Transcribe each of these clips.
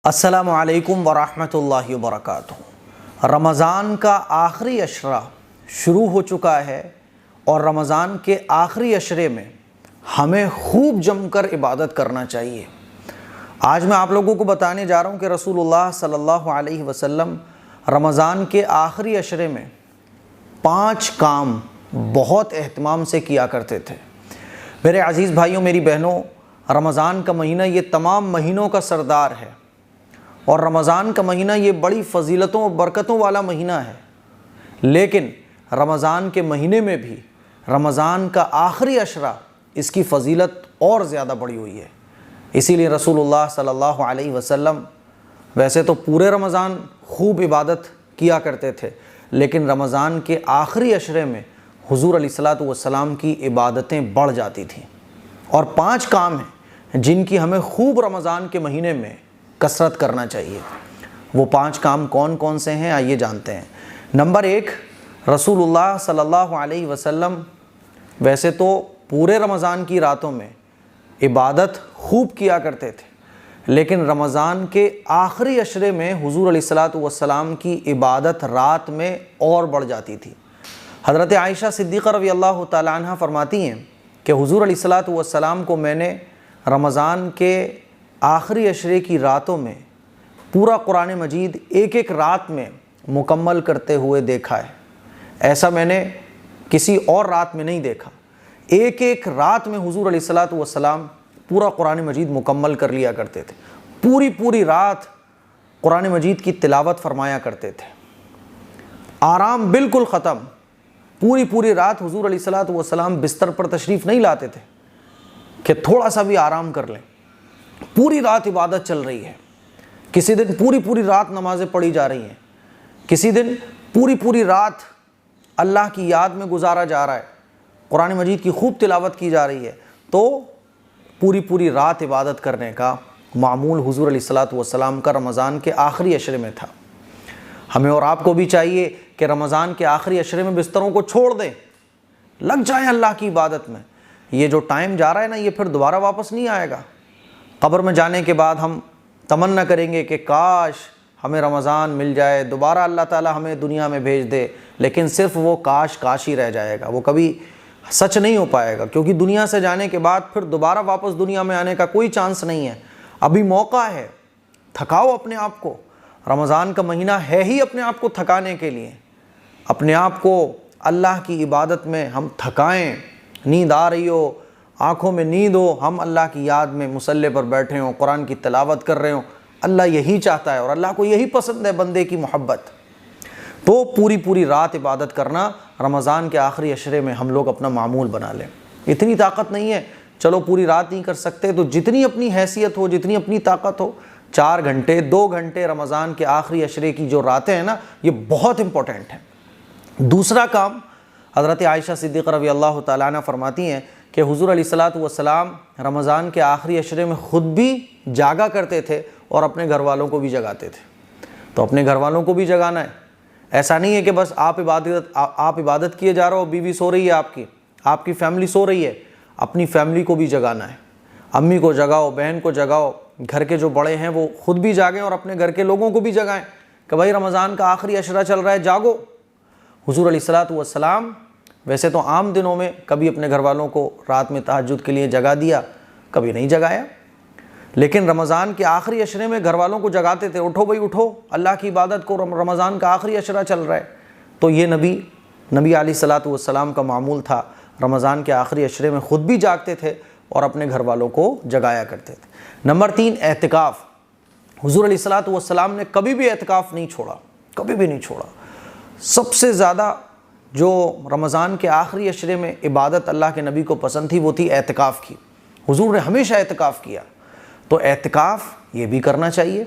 السلام علیکم ورحمۃ اللہ وبرکاتہ۔ رمضان کا آخری عشرہ شروع ہو چکا ہے اور رمضان کے آخری عشرے میں ہمیں خوب جم کر عبادت کرنا چاہیے۔ آج میں آپ لوگوں کو بتانے جا رہا ہوں کہ رسول اللہ صلی اللہ علیہ وسلم رمضان کے آخری عشرے میں 5 کام بہت اہتمام سے کیا کرتے تھے۔ میرے عزیز بھائیوں، میری بہنوں، رمضان کا مہینہ یہ تمام مہینوں کا سردار ہے اور رمضان کا مہینہ یہ بڑی فضیلتوں اور برکتوں والا مہینہ ہے، لیکن رمضان کے مہینے میں بھی رمضان کا آخری عشرہ اس کی فضیلت اور زیادہ بڑھی ہوئی ہے۔ اسی لیے رسول اللہ صلی اللہ علیہ وسلم ویسے تو پورے رمضان خوب عبادت کیا کرتے تھے، لیکن رمضان کے آخری عشرے میں حضور علیہ الصلوۃ والسلام کی عبادتیں بڑھ جاتی تھیں۔ اور 5 کام ہیں جن کی ہمیں خوب رمضان کے مہینے میں کثرت کرنا چاہیے۔ وہ 5 کام کون کون سے ہیں، آئیے جانتے ہیں۔ نمبر 1، رسول اللہ صلی اللہ علیہ وسلم ویسے تو پورے رمضان کی راتوں میں عبادت خوب کیا کرتے تھے، لیکن رمضان کے آخری عشرے میں حضور علیہ الصلوۃ والسلام کی عبادت رات میں اور بڑھ جاتی تھی۔ حضرت عائشہ صدیقہ رضی اللہ تعالیٰ عنہ فرماتی ہیں کہ حضور علیہ الصلوۃ والسلام کو میں نے رمضان کے آخری عشرے کی راتوں میں پورا قرآن مجید ایک رات میں مکمل کرتے ہوئے دیکھا ہے۔ ایسا میں نے کسی اور رات میں نہیں دیکھا۔ ایک رات میں حضور علیہ الصلوۃ والسلام پورا قرآن مجید مکمل کر لیا کرتے تھے، پوری رات قرآن مجید کی تلاوت فرمایا کرتے تھے۔ آرام بالکل ختم، پوری رات حضور علیہ الصلوۃ والسلام بستر پر تشریف نہیں لاتے تھے کہ تھوڑا سا بھی آرام کر لیں۔ پوری رات عبادت چل رہی ہے، کسی دن پوری رات نمازیں پڑھی جا رہی ہیں، کسی دن پوری رات اللہ کی یاد میں گزارا جا رہا ہے، قرآن مجید کی خوب تلاوت کی جا رہی ہے۔ تو پوری رات عبادت کرنے کا معمول حضور علیہ الصلوۃ والسلام کا رمضان کے آخری عشرے میں تھا۔ ہمیں اور آپ کو بھی چاہیے کہ رمضان کے آخری عشرے میں بستروں کو چھوڑ دیں، لگ جائیں اللہ کی عبادت میں۔ یہ جو ٹائم جا رہا ہے نا، یہ پھر دوبارہ واپس نہیں آئے گا۔ قبر میں جانے کے بعد ہم تمنا کریں گے کہ کاش ہمیں رمضان مل جائے، دوبارہ اللہ تعالیٰ ہمیں دنیا میں بھیج دے، لیکن صرف وہ کاش ہی رہ جائے گا، وہ کبھی سچ نہیں ہو پائے گا، کیونکہ دنیا سے جانے کے بعد پھر دوبارہ واپس دنیا میں آنے کا کوئی چانس نہیں ہے۔ ابھی موقع ہے، تھکاؤ اپنے آپ کو۔ رمضان کا مہینہ ہے ہی اپنے آپ کو تھکانے کے لیے۔ اپنے آپ کو اللہ کی عبادت میں ہم تھکائیں، نیند آ رہی ہو، آنکھوں میں نیند ہو، ہم اللہ کی یاد میں مصلی پر بیٹھے ہوں، قرآن کی تلاوت کر رہے ہوں۔ اللہ یہی چاہتا ہے اور اللہ کو یہی پسند ہے، بندے کی محبت۔ تو پوری رات عبادت کرنا رمضان کے آخری عشرے میں ہم لوگ اپنا معمول بنا لیں۔ اتنی طاقت نہیں ہے، چلو پوری رات نہیں کر سکتے تو جتنی اپنی حیثیت ہو، جتنی اپنی طاقت ہو، 4 گھنٹے 2 گھنٹے رمضان کے آخری عشرے کی جو راتیں ہیں نا، یہ بہت امپورٹنٹ ہیں۔ دوسرا کام، حضرت عائشہ صدیقہ رضی اللہ تعالیٰ عنہ فرماتی ہیں کہ حضور علیہ الصلوۃ والسلام رمضان کے آخری عشرے میں خود بھی جاگا کرتے تھے اور اپنے گھر والوں کو بھی جگاتے تھے۔ تو اپنے گھر والوں کو بھی جگانا ہے۔ ایسا نہیں ہے کہ بس آپ عبادت کیے جا رہے ہو، بیوی سو رہی ہے، آپ کی فیملی سو رہی ہے، اپنی فیملی کو بھی جگانا ہے۔ امی کو جگاؤ، بہن کو جگاؤ، گھر کے جو بڑے ہیں وہ خود بھی جاگیں اور اپنے گھر کے لوگوں کو بھی جگائیں کہ بھائی رمضان کا آخری عشرہ چل رہا ہے، جاگو۔ حضور علیہ الصلوۃ والسلام ویسے تو عام دنوں میں کبھی اپنے گھر والوں کو رات میں تہجد کے لیے جگا دیا، کبھی نہیں جگایا، لیکن رمضان کے آخری عشرے میں گھر والوں کو جگاتے تھے، اٹھو بھائی اٹھو، اللہ کی عبادت کو، رمضان کا آخری عشرہ چل رہا ہے۔ تو یہ نبی علیہ الصلوۃ والسلام کا معمول تھا، رمضان کے آخری عشرے میں خود بھی جاگتے تھے اور اپنے گھر والوں کو جگایا کرتے تھے۔ نمبر 3، اعتکاف۔ حضور علیہ الصلوۃ والسلام نے کبھی بھی اعتکاف نہیں چھوڑا، کبھی بھی نہیں چھوڑا۔ سب سے زیادہ جو رمضان کے آخری عشرے میں عبادت اللہ کے نبی کو پسند تھی وہ تھی اعتکاف کی۔ حضور نے ہمیشہ اعتکاف کیا، تو اعتکاف یہ بھی کرنا چاہیے۔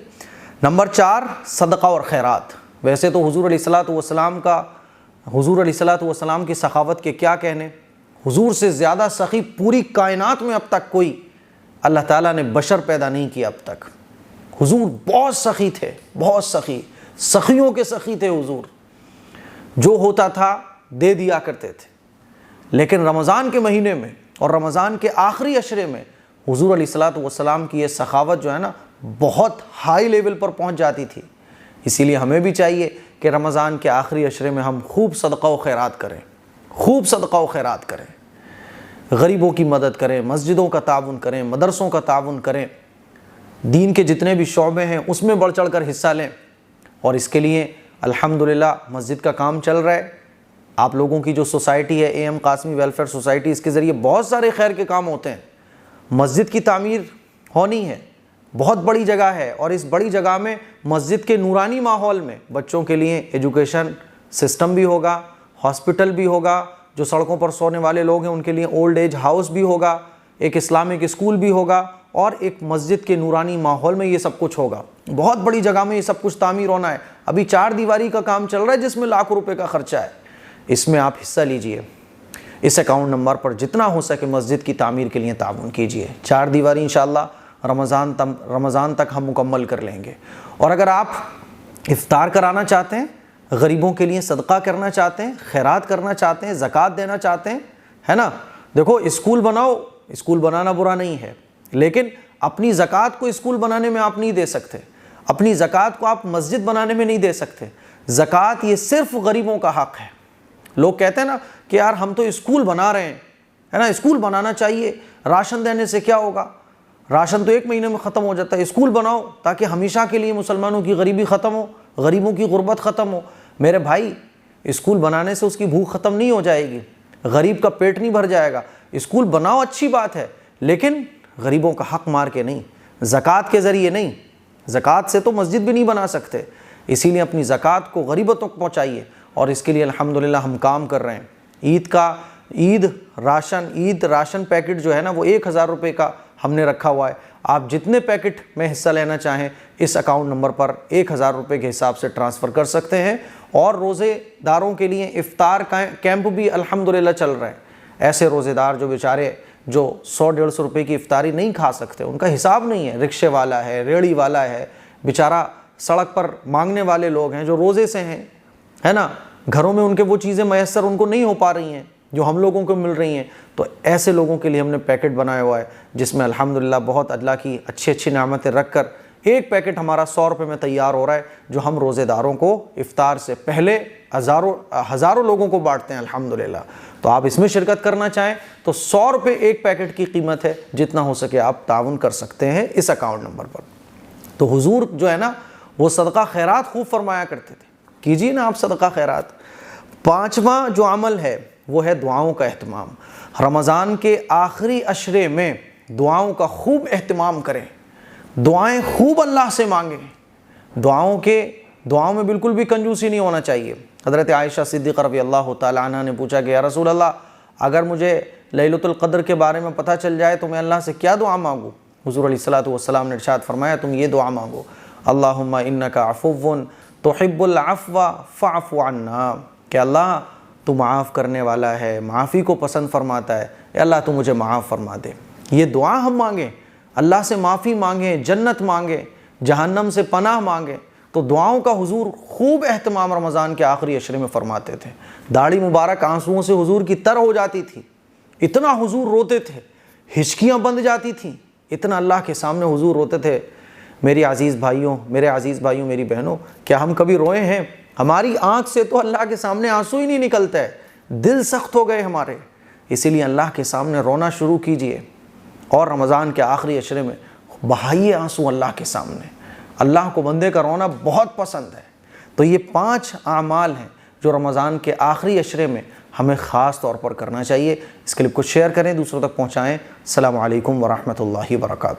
نمبر 4، صدقہ اور خیرات۔ ویسے تو حضور علیہ الصلوۃ والسلام کی سخاوت کے کیا کہنے، حضور سے زیادہ سخی پوری کائنات میں اب تک کوئی اللہ تعالیٰ نے بشر پیدا نہیں کیا اب تک۔ حضور بہت سخی تھے، بہت سخی، سخیوں کے سخی تھے حضور، جو ہوتا تھا دے دیا کرتے تھے۔ لیکن رمضان کے مہینے میں اور رمضان کے آخری عشرے میں حضور علیہ الصلوۃ والسلام کی یہ سخاوت جو ہے نا بہت ہائی لیول پر پہنچ جاتی تھی۔ اسی لیے ہمیں بھی چاہیے کہ رمضان کے آخری عشرے میں ہم خوب صدقہ و خیرات کریں، خوب صدقہ و خیرات کریں، غریبوں کی مدد کریں، مسجدوں کا تعاون کریں، مدرسوں کا تعاون کریں، دین کے جتنے بھی شعبے ہیں اس میں بڑھ چڑھ کر حصہ لیں۔ اور اس کے لیے الحمدللہ مسجد کا کام چل رہا ہے۔ آپ لوگوں کی جو سوسائٹی ہے A M Qasmi welfare society, اس کے ذریعے بہت سارے خیر کے کام ہوتے ہیں۔ مسجد کی تعمیر ہونی ہے، بہت بڑی جگہ ہے، اور اس بڑی جگہ میں مسجد کے نورانی ماحول میں بچوں کے لیے ایجوکیشن سسٹم بھی ہوگا، ہاسپٹل بھی ہوگا، جو سڑکوں پر سونے والے لوگ ہیں ان کے لیے اولڈ ایج ہاؤس بھی ہوگا، ایک اسلامک اسکول بھی ہوگا، اور ایک مسجد کے نورانی ماحول میں یہ سب کچھ ہوگا۔ بہت بڑی جگہ میں یہ سب کچھ تعمیر ہونا ہے۔ ابھی 4 دیواری کا کام چل رہا ہے جس میں لاکھوں روپے کا خرچہ ہے۔ اس میں آپ حصہ لیجئے، اس اکاؤنٹ نمبر پر جتنا ہو سکے مسجد کی تعمیر کے لیے تعاون کیجئے۔ 4 دیواری انشاءاللہ رمضان تک ہم مکمل کر لیں گے۔ اور اگر آپ افطار کرانا چاہتے ہیں، غریبوں کے لیے صدقہ کرنا چاہتے ہیں، خیرات کرنا چاہتے ہیں، زکوٰۃ دینا چاہتے ہیں، ہے نا، دیکھو اسکول بناؤ، اسکول بنانا برا نہیں ہے، لیکن اپنی زکوٰۃ کو اسکول بنانے میں آپ نہیں دے سکتے، اپنی زکوٰۃ کو آپ مسجد بنانے میں نہیں دے سکتے۔ زکوٰۃ یہ صرف غریبوں کا حق ہے۔ لوگ کہتے ہیں نا کہ یار ہم تو اسکول بنا رہے ہیں، ہے نا، اسکول بنانا چاہیے، راشن دینے سے کیا ہوگا، راشن تو 1 مہینے میں ختم ہو جاتا ہے، اسکول بناؤ تاکہ ہمیشہ کے لیے مسلمانوں کی غریبی ختم ہو، غریبوں کی غربت ختم ہو۔ میرے بھائی، اسکول بنانے سے اس کی بھوک ختم نہیں ہو جائے گی، غریب کا پیٹ نہیں بھر جائے گا۔ اسکول بناؤ اچھی بات ہے، لیکن غریبوں کا حق مار کے نہیں، زکوٰۃ کے ذریعے نہیں۔ زکوٰۃ سے تو مسجد بھی نہیں بنا سکتے، اسی لیے اپنی زکوٰۃ کو غریبوں تک پہنچائیے، اور اس کے لیے الحمدللہ ہم کام کر رہے ہیں۔ عید راشن پیکٹ جو ہے نا وہ 1000 روپے کا ہم نے رکھا ہوا ہے۔ آپ جتنے پیکٹ میں حصہ لینا چاہیں اس اکاؤنٹ نمبر پر 1000 روپے کے حساب سے ٹرانسفر کر سکتے ہیں۔ اور روزے داروں کے لیے افطار کیمپ بھی الحمدللہ چل رہے ہیں۔ ایسے روزے دار جو بیچارے جو 100-150 روپے کی افطاری نہیں کھا سکتے، ان کا حساب نہیں ہے، رکشے والا ہے، ریڑھی والا ہے، بیچارہ سڑک پر مانگنے والے لوگ ہیں جو روزے سے ہیں، ہے نا، گھروں میں ان کے وہ چیزیں میسر ان کو نہیں ہو پا رہی ہیں جو ہم لوگوں کو مل رہی ہیں، تو ایسے لوگوں کے لیے ہم نے پیکٹ بنایا ہوا ہے جس میں الحمدللہ بہت اللہ کی اچھی نعمتیں رکھ کر ایک پیکٹ ہمارا 100 روپے میں تیار ہو رہا ہے، جو ہم روزے داروں کو افطار سے پہلے ہزاروں لوگوں کو بانٹتے ہیں الحمدللہ۔ تو آپ اس میں شرکت کرنا چاہیں تو 100 روپے ایک پیکٹ کی قیمت ہے، جتنا ہو سکے آپ تعاون کر سکتے ہیں اس اکاؤنٹ نمبر پر۔ تو حضور جو ہے نا وہ صدقہ خیرات خوب فرمایا کرتے تھے، کیجیے نا آپ صدقہ خیرات۔ 5واں جو عمل ہے وہ ہے دعاؤں کا اہتمام۔ رمضان کے آخری عشرے میں دعاؤں کا خوب اہتمام کریں، دعائیں خوب اللہ سے مانگیں۔ دعاؤں میں بالکل بھی کنجوسی نہیں ہونا چاہیے۔ حضرت عائشہ صدیقہ رضی اللہ تعالی عنہ نے پوچھا کہ یا رسول اللہ، اگر مجھے لیلۃ القدر کے بارے میں پتہ چل جائے تو میں اللہ سے کیا دعا مانگوں؟ حضور علیہ الصلوۃ والسلام نے ارشاد فرمایا تم یہ دعا مانگو، اللہم انک عفو تحب العفو فاعف عنا، کہ اللہ تو معاف کرنے والا ہے، معافی کو پسند فرماتا ہے، اے اللہ تو مجھے معاف فرما دے۔ یہ دعا ہم مانگیں، اللہ سے معافی مانگیں، جنت مانگیں، جہنم سے پناہ مانگیں۔ تو دعاؤں کا حضور خوب اہتمام رمضان کے آخری عشرے میں فرماتے تھے۔ داڑھی مبارک آنسوؤں سے حضور کی تر ہو جاتی تھی، اتنا حضور روتے تھے، ہچکیاں بند جاتی تھیں، اتنا اللہ کے سامنے حضور روتے تھے۔ میرے عزیز بھائیوں، میری بہنوں، کیا ہم کبھی روئے ہیں؟ ہماری آنکھ سے تو اللہ کے سامنے آنسو ہی نہیں نکلتا ہے، دل سخت ہو گئے ہمارے۔ اسی لیے اللہ کے سامنے رونا شروع کیجئے، اور رمضان کے آخری عشرے میں بہائیے آنسو اللہ کے سامنے۔ اللہ کو بندے کا رونا بہت پسند ہے۔ تو یہ 5 اعمال ہیں جو رمضان کے آخری عشرے میں ہمیں خاص طور پر کرنا چاہیے۔ اس کلپ کو شیئر کریں، دوسروں تک پہنچائیں۔ السلام علیکم ورحمۃ اللہ وبرکاتہ۔